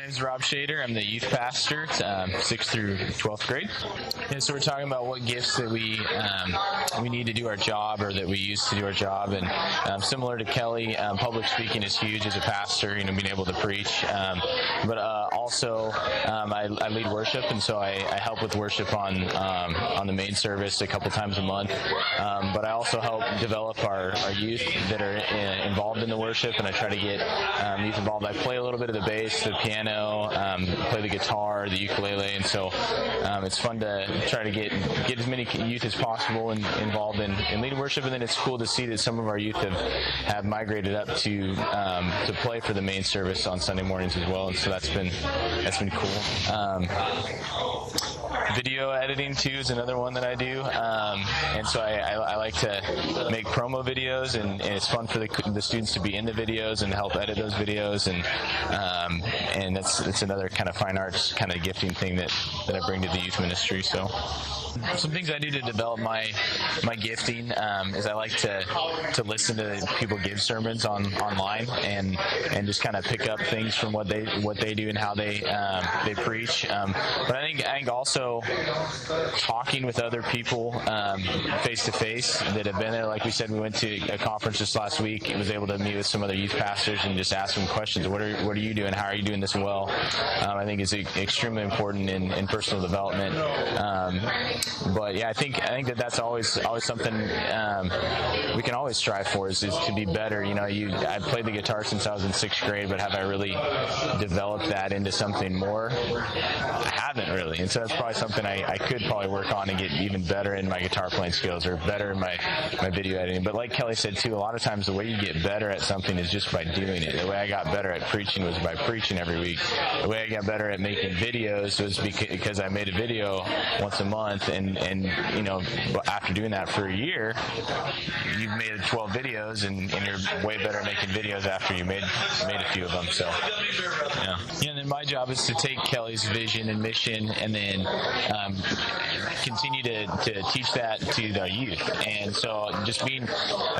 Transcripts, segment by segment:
name's Rob Shader. I'm the youth pastor, 6th through 12th grade. And so we're talking about what gifts that we need to do our job, or that we use to do our job. And similar to Kelly, public speaking is huge as a pastor, being able to preach. But also, I lead worship, and so I help with worship on the main service a couple times a month. But I also help develop our youth that are involved in the worship, and I try to get youth involved. I play a little bit of the bass, the piano, play the guitar, the ukulele, and so it's fun to try to get as many youth as possible involved in leading worship. And then it's cool to see that some of our youth have migrated up to play for the main service on Sunday mornings as well, and so that's been cool. Video editing too is another one that I do, and so I like to make promo videos, and it's fun for the students to be in the videos and help edit those videos, and that's another kind of fine arts kind of gifting thing that I bring to the youth ministry. So some things I do to develop my gifting is I like to listen to people give sermons online and just kind of pick up things from what they do and how they preach. But I think also talking with other people face to face that have been there. Like we said, we went to a conference just last week and was able to meet with some other youth pastors and just ask them questions. What are you doing? How are you doing this well? I think is extremely important in personal development. But yeah, I think that's always something we can always strive for is to be better. I played the guitar since I was in 6th grade, but have I really developed that into something more? I haven't really, and so that's probably something I could probably work on and get even better in my guitar playing skills or better in my video editing. But like Kelly said too, a lot of times the way you get better at something is just by doing it. The way I got better at preaching was by preaching every week. The way I got better at making videos was because I made a video once a month, and after doing that for a year, you've made 12 videos, and you're way better at making videos after you made a few of them. So yeah, and then my job is to take Kelly's vision and mission, and then continue to teach that to the youth. And so I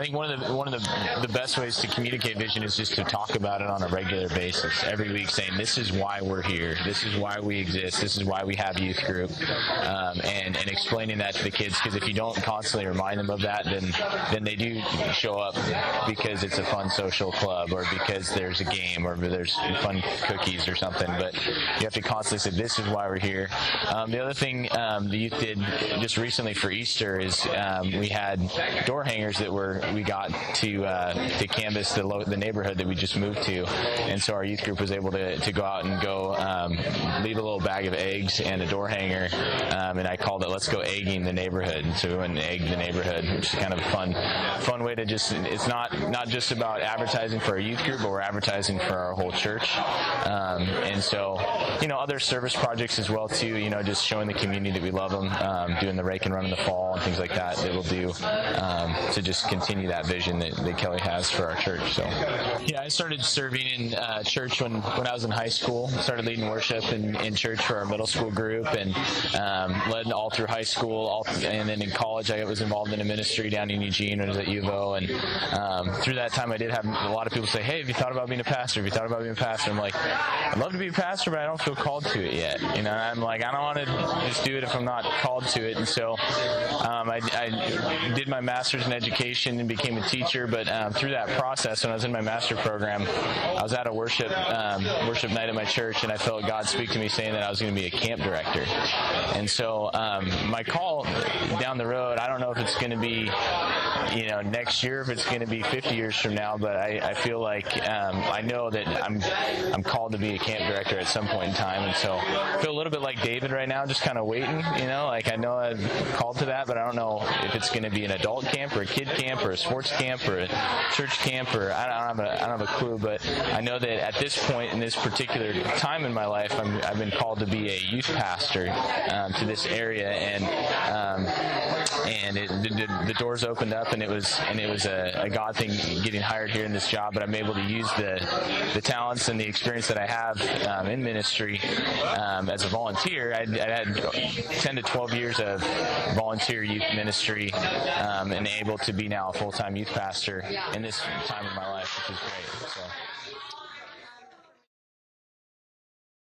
think one of the best ways to communicate vision is just to talk about it on a regular basis every week, saying this is why we're here, this is why we exist, this is why we have youth group, and explaining that to the kids, because if you don't constantly remind them of that, then they do show up because it's a fun social club, or because there's a game, or there's fun cookies or something. But you have to constantly say this is why we're here. The other thing the youth did just recently for Easter is we had door hangers that we got to canvass the neighborhood that we just moved to, and so our youth group was able to go out and leave a little bag of eggs and a door hanger, and I called it "Let's Go Egging the Neighborhood." And so we went and egged the neighborhood, which is kind of a fun way to it's not just about advertising for our youth group, but we're advertising for our whole church. And so other service projects as well too, just showing the community that we love them, doing the rake and run in the fall and things like that we'll do to just continue that vision that Kelly has for our church. So yeah, I started serving in church when I was in high school. Started leading worship in church for our middle school group, and led all through high school, and then in college I was involved in a ministry down in Eugene when I was at U of O, and through that time I did have a lot of people say, hey, have you thought about being a pastor? Have you thought about being a pastor? I'm like, I'd love to be a pastor, but I don't feel called to it yet. I'm like, I don't want to just do it if I'm not called to it. And so I did my master's in education and became a teacher, but through that process, when I was in my master program, I was at a worship night at my church, and I felt God speak to me saying that I was going to be a camp director. And so my call down the road, I don't know if it's going to be next year, if it's going to be 50 years from now, but I feel like I know that I'm called to be a camp director at some point in time. And so I feel a little bit like David right now, just kind of waiting, like I know I'm called to that, but I don't know if it's going to be an adult camp or a kid camp or a sports camp or a church camp, or I don't have a clue. But I know that at this point in this particular time in my life, I've been called to be a youth pastor to this area, and the doors opened up, and it was a God thing getting hired here in this job. But I'm able to use the talents and the experience that I have in ministry as a volunteer. I had 10 to 12 years of volunteer youth ministry, and able to be now a full-time youth pastor in this time of my life, which is great. So.